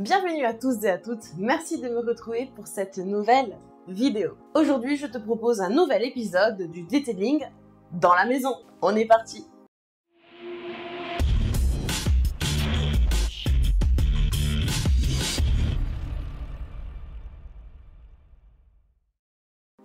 Bienvenue à tous et à toutes, merci de me retrouver pour cette nouvelle vidéo. Aujourd'hui, je te propose un nouvel épisode du detailing dans la maison. On est parti!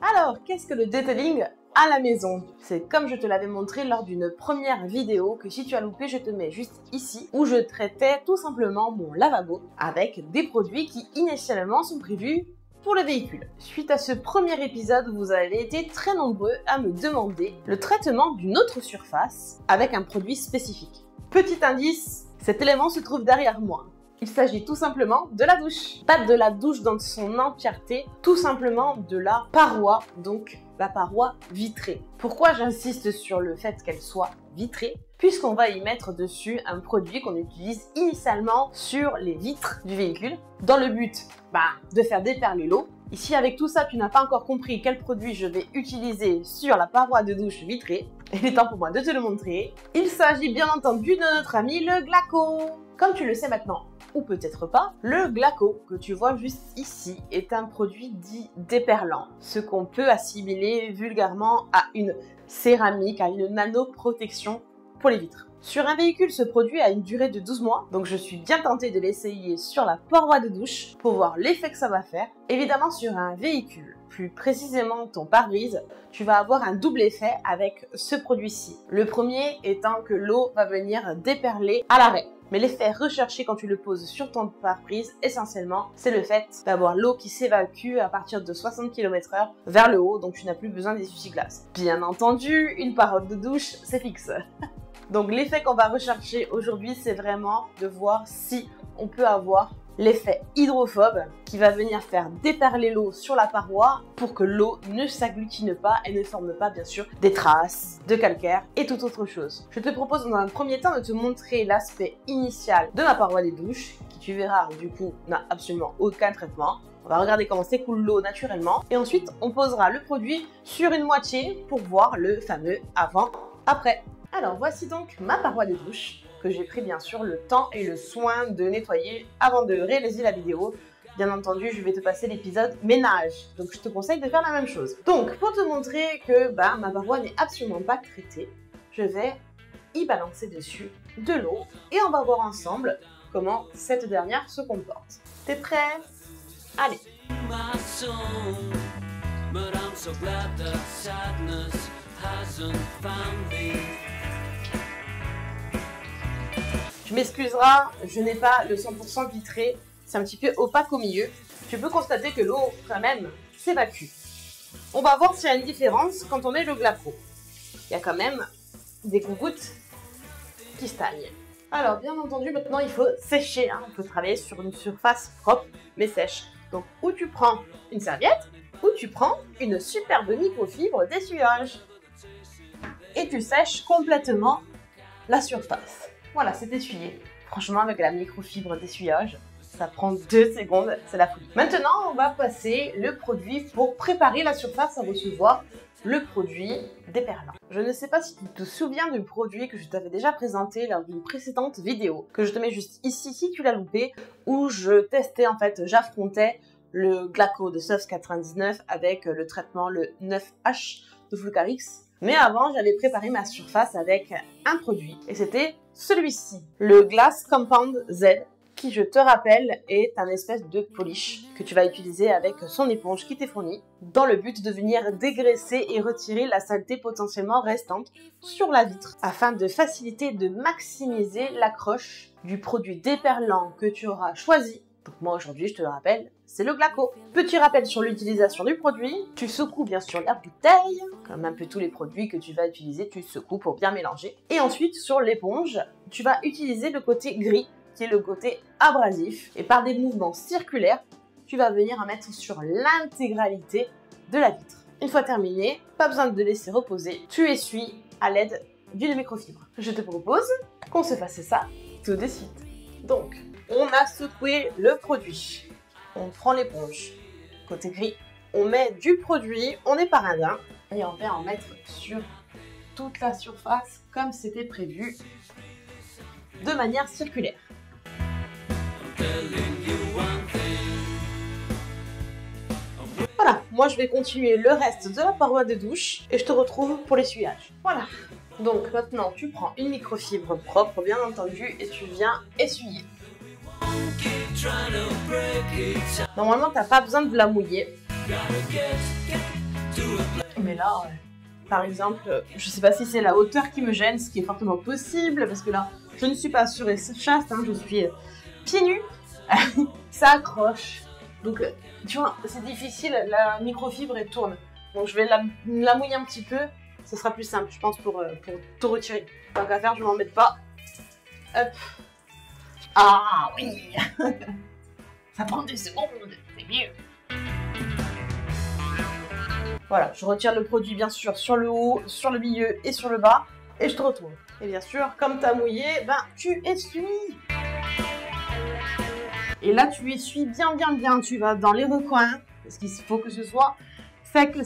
Alors, qu'est-ce que le detailing à la maison? C'est comme je te l'avais montré lors d'une première vidéo que si tu as loupé, je te mets juste ici où je traitais tout simplement mon lavabo avec des produits qui initialement sont prévus pour le véhicule. Suite à ce premier épisode, vous avez été très nombreux à me demander le traitement d'une autre surface avec un produit spécifique. Petit indice, cet élément se trouve derrière moi. Il s'agit tout simplement de la douche. Pas de la douche dans son entièreté, tout simplement de la paroi, donc la paroi vitrée. Pourquoi j'insiste sur le fait qu'elle soit vitrée? Puisqu'on va y mettre dessus un produit qu'on utilise initialement sur les vitres du véhicule, dans le but de faire déperler l'eau. Ici, avec tout ça, tu n'as pas encore compris quel produit je vais utiliser sur la paroi de douche vitrée. Il est temps pour moi de te le montrer. Il s'agit bien entendu de notre ami le Glaco. Comme tu le sais maintenant, ou peut-être pas, le Glaco que tu vois juste ici est un produit dit déperlant, ce qu'on peut assimiler vulgairement à une céramique, à une nanoprotection pour les vitres. Sur un véhicule, ce produit a une durée de 12 mois, donc je suis bien tentée de l'essayer sur la paroi de douche pour voir l'effet que ça va faire. Évidemment, sur un véhicule, plus précisément ton pare-brise, tu vas avoir un double effet avec ce produit-ci. Le premier étant que l'eau va venir déperler à l'arrêt. Mais l'effet recherché quand tu le poses sur ton pare-brise, essentiellement, c'est le fait d'avoir l'eau qui s'évacue à partir de 60 km/h vers le haut, donc tu n'as plus besoin d'essuie-glace. Bien entendu, une paroi de douche, c'est fixe. Donc l'effet qu'on va rechercher aujourd'hui, c'est vraiment de voir si on peut avoir l'effet hydrophobe qui va venir faire déperler l'eau sur la paroi pour que l'eau ne s'agglutine pas et ne forme pas bien sûr des traces de calcaire et toute autre chose. Je te propose dans un premier temps de te montrer l'aspect initial de ma paroi des douches qui tu verras du coup n'a absolument aucun traitement. On va regarder comment s'écoule l'eau naturellement et ensuite on posera le produit sur une moitié pour voir le fameux avant-après. Alors voici donc ma paroi de douche que j'ai pris bien sûr le temps et le soin de nettoyer avant de réaliser la vidéo. Bien entendu, je vais te passer l'épisode ménage, donc je te conseille de faire la même chose. Donc pour te montrer que ma paroi n'est absolument pas traitée, je vais y balancer dessus de l'eau et on va voir ensemble comment cette dernière se comporte. T'es prêt? Allez! Tu m'excuseras, je n'ai pas le 100% vitré, c'est un petit peu opaque au milieu. Tu peux constater que l'eau, quand même, s'évacue. On va voir s'il y a une différence quand on met le Glaco. Il y a quand même des gouttes qui stagnent. Alors, bien entendu, maintenant, il faut sécher. Il faut travailler sur une surface propre, mais sèche. Donc, ou tu prends une serviette, ou tu prends une superbe microfibre d'essuyage. Et tu sèches complètement la surface. Voilà, c'est essuyé. Franchement, avec la microfibre d'essuyage, ça prend 2 secondes, c'est la folie. Maintenant, on va passer le produit pour préparer la surface à recevoir le produit déperlant. Je ne sais pas si tu te souviens du produit que je t'avais déjà présenté lors d'une précédente vidéo, que je te mets juste ici si tu l'as loupé, où je testais en fait, j'affrontais le Glaco de Soft 99 avec le traitement le 9H de Flucarix. Mais avant, j'avais préparé ma surface avec un produit et c'était celui-ci, le Glass Compound Z, qui je te rappelle est un espèce de polish que tu vas utiliser avec son éponge qui t'est fournie dans le but de venir dégraisser et retirer la saleté potentiellement restante sur la vitre afin de faciliter et de maximiser l'accroche du produit déperlant que tu auras choisi. Donc moi aujourd'hui, je te le rappelle, c'est le Glaco. Petit rappel sur l'utilisation du produit, tu secoues bien sûr la bouteille, comme un peu tous les produits que tu vas utiliser, tu secoues pour bien mélanger. Et ensuite sur l'éponge, tu vas utiliser le côté gris, qui est le côté abrasif. Et par des mouvements circulaires, tu vas venir en mettre sur l'intégralité de la vitre. Une fois terminé, pas besoin de laisser reposer, tu essuies à l'aide d'une microfibre. Je te propose qu'on se fasse ça tout de suite. Donc, on a secoué le produit. On prend l'éponge. Côté gris, on met du produit, on est parindin. Et on va en mettre sur toute la surface comme c'était prévu, de manière circulaire. telling you moi je vais continuer le reste de la paroi de douche et je te retrouve pour l'essuyage. Voilà. Donc maintenant, tu prends une microfibre propre, bien entendu, et tu viens essuyer. Normalement, t'as pas besoin de la mouiller. Mais là, par exemple, je sais pas si c'est la hauteur qui me gêne, ce qui est fortement possible, parce que là, je ne suis pas sûre et chaste, hein, je suis pieds nus. Ça accroche. Donc, tu vois, c'est difficile, la microfibre elle tourne. Donc, je vais la mouiller un petit peu. Ce sera plus simple, je pense, pour tout retirer. Tant qu'à faire, je ne m'embête pas. Hop. Ah oui. Ça prend 2 secondes, c'est mieux. Voilà, je retire le produit, bien sûr, sur le haut, sur le milieu et sur le bas. Et je te retrouve. Et bien sûr, comme tu as mouillé, ben, tu essuies. Et là, tu essuies bien. Tu vas dans les recoins, parce qu'il faut que ce soit sec,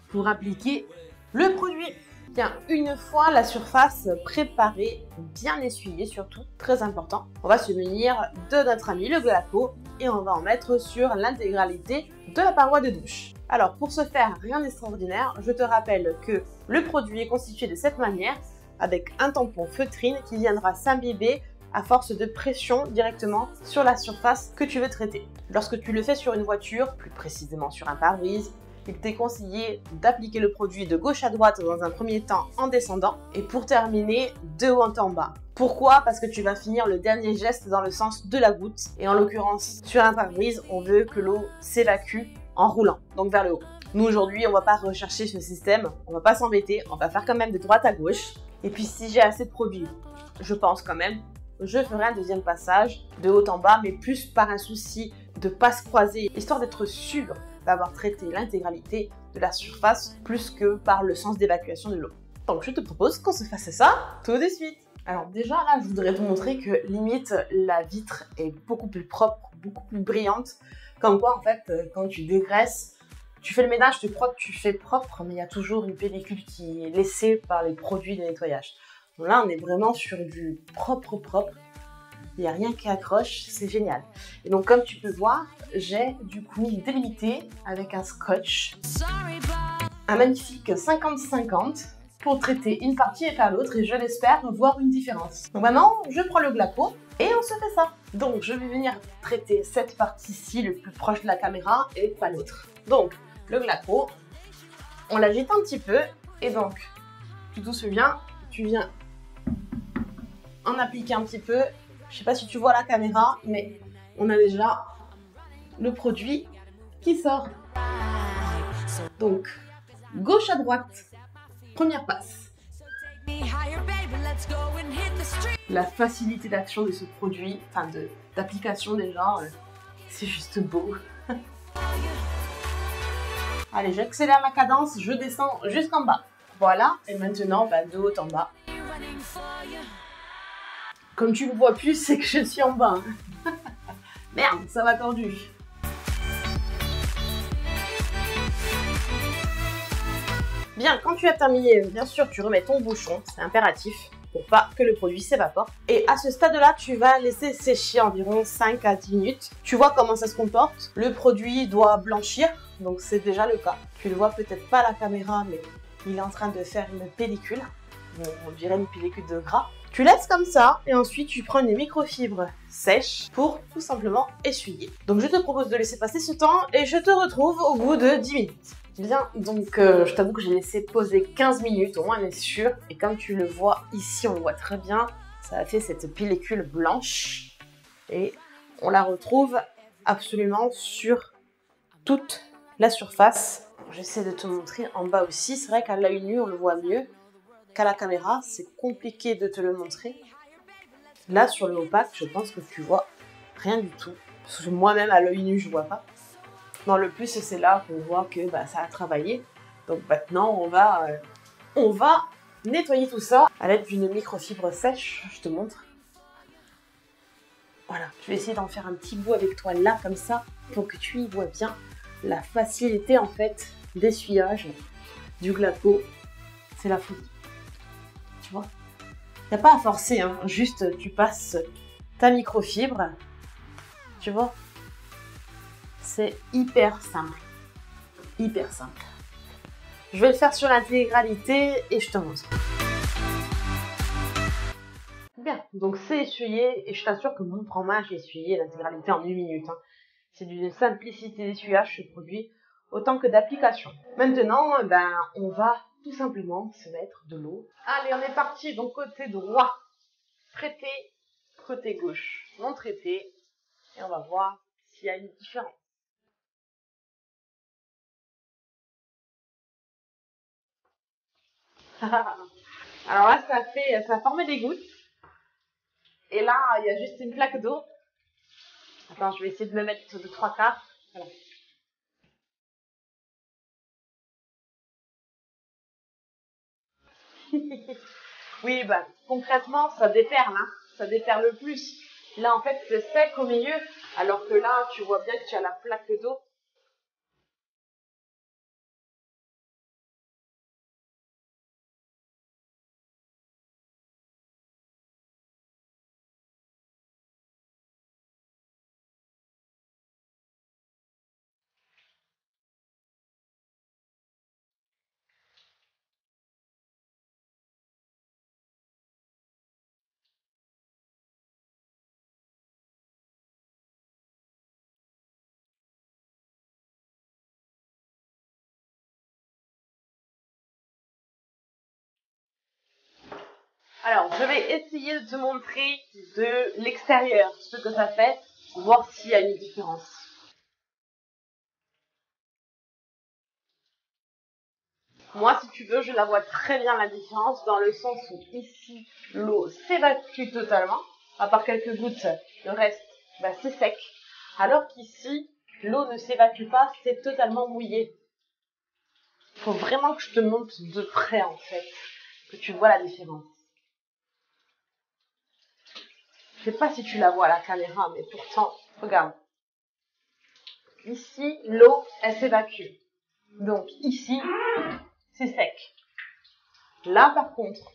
pour appliquer le produit. Bien, une fois la surface préparée, bien essuyée surtout, très important, on va se munir de notre ami le Glaco et on va en mettre sur l'intégralité de la paroi de douche. Alors, pour ce faire, rien d'extraordinaire, je te rappelle que le produit est constitué de cette manière, avec un tampon feutrine qui viendra s'imbiber à force de pression directement sur la surface que tu veux traiter. Lorsque tu le fais sur une voiture, plus précisément sur un pare-brise, il t'est conseillé d'appliquer le produit de gauche à droite dans un premier temps en descendant et pour terminer de haut en bas. Pourquoi? Parce que tu vas finir le dernier geste dans le sens de la goutte et en l'occurrence sur un pare-brise, on veut que l'eau s'évacue en roulant, donc vers le haut. Nous aujourd'hui, on va pas rechercher ce système, on va pas s'embêter, on va faire quand même de droite à gauche. Et puis si j'ai assez de produit, je pense quand même, je ferai un deuxième passage de haut en bas, mais plus par un souci de pas se croiser, histoire d'être sûr d'avoir traité l'intégralité de la surface plus que par le sens d'évacuation de l'eau. Donc je te propose qu'on se fasse ça tout de suite. Alors déjà là, je voudrais te montrer que limite la vitre est beaucoup plus propre, beaucoup plus brillante. Comme quoi en fait, quand tu dégraisses, tu fais le ménage, tu crois que tu fais propre, mais il y a toujours une pellicule qui est laissée par les produits de nettoyage. Donc là, on est vraiment sur du propre. Il n'y a rien qui accroche, c'est génial. Et donc, comme tu peux voir, j'ai du coup délimité avec un scotch. Un magnifique 50-50 pour traiter une partie et pas l'autre et je l'espère voir une différence. Donc maintenant, je prends le Glaco et on se fait ça. Donc, je vais venir traiter cette partie-ci le plus proche de la caméra et pas l'autre. Donc, le Glaco, on l'agite un petit peu et donc, tu te souviens, tu viens en appliquer un petit peu. Je sais pas si tu vois la caméra, mais on a déjà le produit qui sort. Donc, gauche à droite, première passe. La facilité d'action de ce produit, enfin d'application déjà, c'est juste beau. Allez, j'accélère la cadence, je descends jusqu'en bas. Voilà, et maintenant, de haut en bas. Comme tu me vois plus, c'est que je suis en bas. Merde, ça m'a tordu. Bien, quand tu as terminé, bien sûr, tu remets ton bouchon, c'est impératif, pour pas que le produit s'évapore. Et à ce stade-là, tu vas laisser sécher environ 5 à 10 minutes. Tu vois comment ça se comporte. Le produit doit blanchir, donc c'est déjà le cas. Tu le vois peut-être pas à la caméra, mais il est en train de faire une pellicule. On dirait une pellicule de gras. Tu laisses comme ça et ensuite tu prends une microfibre sèche pour tout simplement essuyer. Donc je te propose de laisser passer ce temps et je te retrouve au bout de 10 minutes. Bien, donc je t'avoue que j'ai laissé poser 15 minutes, au moins on est sûr. Et comme tu le vois ici, on le voit très bien, ça a fait cette pellicule blanche. Et on la retrouve absolument sur toute la surface. J'essaie de te montrer en bas aussi, c'est vrai qu'à l'œil nu on le voit mieux. Qu'à la caméra, c'est compliqué de te le montrer. Là, sur le opaque, je pense que tu vois rien du tout. Parce que moi-même, à l'œil nu, je vois pas. Non, le plus, c'est là qu'on voit que ça a travaillé. Donc maintenant, on va nettoyer tout ça à l'aide d'une microfibre sèche. Je te montre. Voilà, je vais essayer d'en faire un petit bout avec toi là, comme ça, pour que tu y vois bien la facilité, en fait, d'essuyage du Glaco. C'est la folie. Tu vois, il n'y a pas à forcer, hein. Juste tu passes ta microfibre, tu vois, c'est hyper simple. hyper simple. Je vais le faire sur l'intégralité et je te montre. Bien, donc c'est essuyé et je t'assure que mon prends-main, j'ai essuyé l'intégralité en 1 minute. C'est d'une simplicité d'essuyage ce produit, autant que d'application. Maintenant, on va tout simplement se mettre de l'eau. Allez, on est parti, donc côté droit, traité, côté gauche, non traité, et on va voir s'il y a une différence. Alors là, ça a formé des gouttes. Et là, il y a juste une plaque d'eau. Attends, je vais essayer de me mettre de 3/4. Voilà. Oui, concrètement, ça déperle, ça déperle plus. Là, en fait, c'est sec au milieu, alors que là, tu vois bien que tu as la plaque d'eau. Alors, je vais essayer de te montrer de l'extérieur ce que ça fait, voir s'il y a une différence. Moi, si tu veux, je la vois très bien la différence dans le sens où ici, l'eau s'évacue totalement, à part quelques gouttes, le reste, c'est sec. Alors qu'ici, l'eau ne s'évacue pas, c'est totalement mouillé. Il faut vraiment que je te montre de près, en fait, que tu vois la différence. Je sais pas si tu la vois à la caméra, mais pourtant, regarde. Ici, l'eau, elle s'évacue. Donc ici, c'est sec. Là, par contre,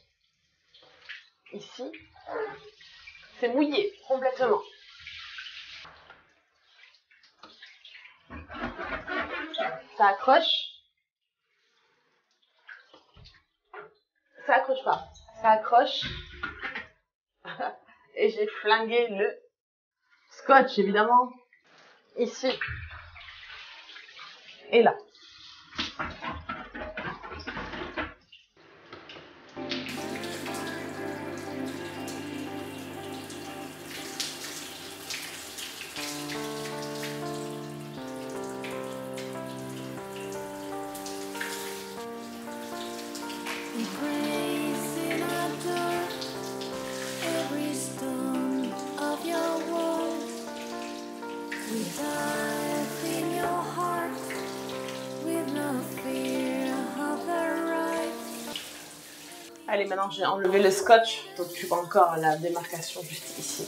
ici, c'est mouillé complètement. Ça accroche. Ça accroche pas. Ça accroche. Et j'ai flingué le scotch, évidemment. Ici. Et là. Allez, maintenant j'ai enlevé le scotch, donc tu vois encore la démarcation juste ici.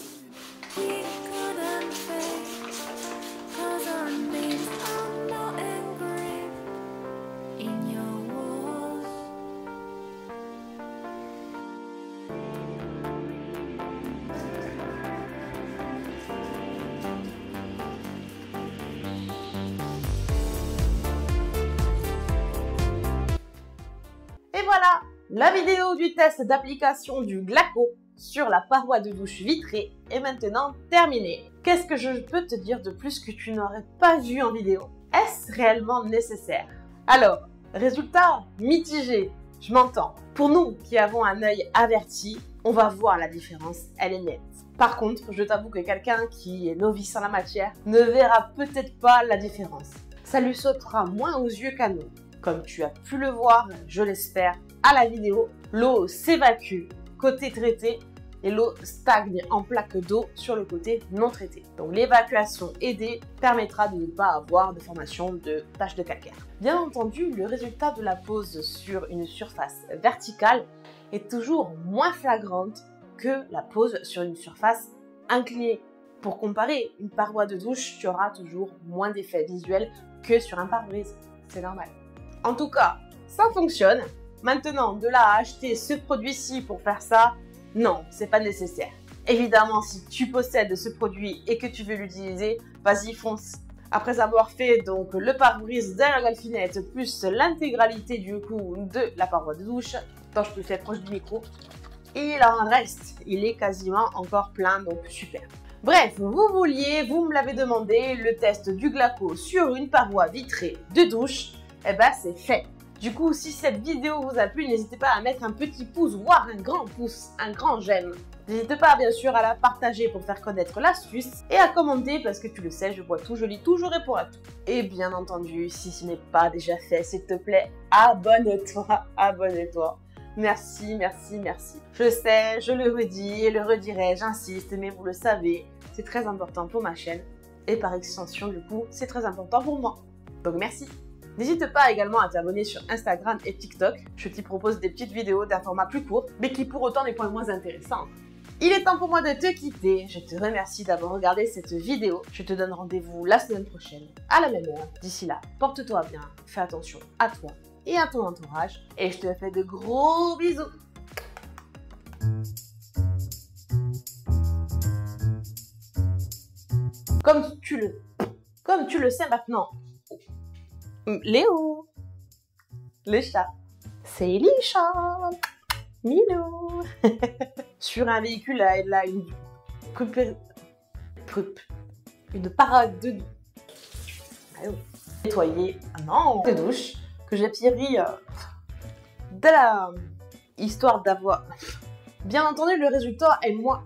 Et voilà, la vidéo du test d'application du Glaco sur la paroi de douche vitrée est maintenant terminée. Qu'est-ce que je peux te dire de plus que tu n'aurais pas vu en vidéo? Est-ce réellement nécessaire? Alors, résultat mitigé, je m'entends. Pour nous qui avons un œil averti, on va voir la différence, elle est nette. Par contre, je t'avoue que quelqu'un qui est novice en la matière ne verra peut-être pas la différence. Ça lui sautera moins aux yeux qu'à nous. Comme tu as pu le voir, je l'espère, à la vidéo, l'eau s'évacue côté traité et l'eau stagne en plaque d'eau sur le côté non traité. Donc l'évacuation aidée permettra de ne pas avoir de formation de taches de calcaire. Bien entendu, le résultat de la pose sur une surface verticale est toujours moins flagrante que la pose sur une surface inclinée. Pour comparer, une paroi de douche, tu auras toujours moins d'effets visuels que sur un pare-brise. C'est normal. En tout cas, ça fonctionne. Maintenant, de là à acheter ce produit-ci pour faire ça, non, c'est pas nécessaire. Évidemment, si tu possèdes ce produit et que tu veux l'utiliser, vas-y, fonce. Après avoir fait donc le pare-brise derrière la galfinette plus l'intégralité du coup de la paroi de douche, attends, je peux le faire proche du micro, il en reste, il est quasiment encore plein, donc super. Bref, vous me l'avez demandé, le test du Glaco sur une paroi vitrée de douche, eh ben c'est fait. Du coup, si cette vidéo vous a plu, n'hésitez pas à mettre un petit pouce, voire un grand pouce, un grand j'aime. N'hésitez pas bien sûr à la partager pour faire connaître l'astuce et à commenter parce que tu le sais, je vois tout, je lis tout, je réponds à tout. Et bien entendu, si ce n'est pas déjà fait, s'il te plaît, abonne-toi, abonne-toi. Merci, merci, merci. Je sais, je le redis et le redirai, j'insiste, mais vous le savez, c'est très important pour ma chaîne. Et par extension, du coup, c'est très important pour moi. Donc merci. N'hésite pas également à t'abonner sur Instagram et TikTok. Je t'y propose des petites vidéos d'un format plus court, mais qui pour autant n'est pas moins intéressant. Il est temps pour moi de te quitter. Je te remercie d'avoir regardé cette vidéo. Je te donne rendez-vous la semaine prochaine, à la même heure. D'ici là, porte-toi bien, fais attention à toi et à ton entourage. Et je te fais de gros bisous. Comme tu le sais maintenant, Léo, le chat, c'est Elisha, Milo. Sur un véhicule, elle a une parade de nettoyer, de douche, que j'ai pris de la histoire d'avoir. Bien entendu, le résultat est moi.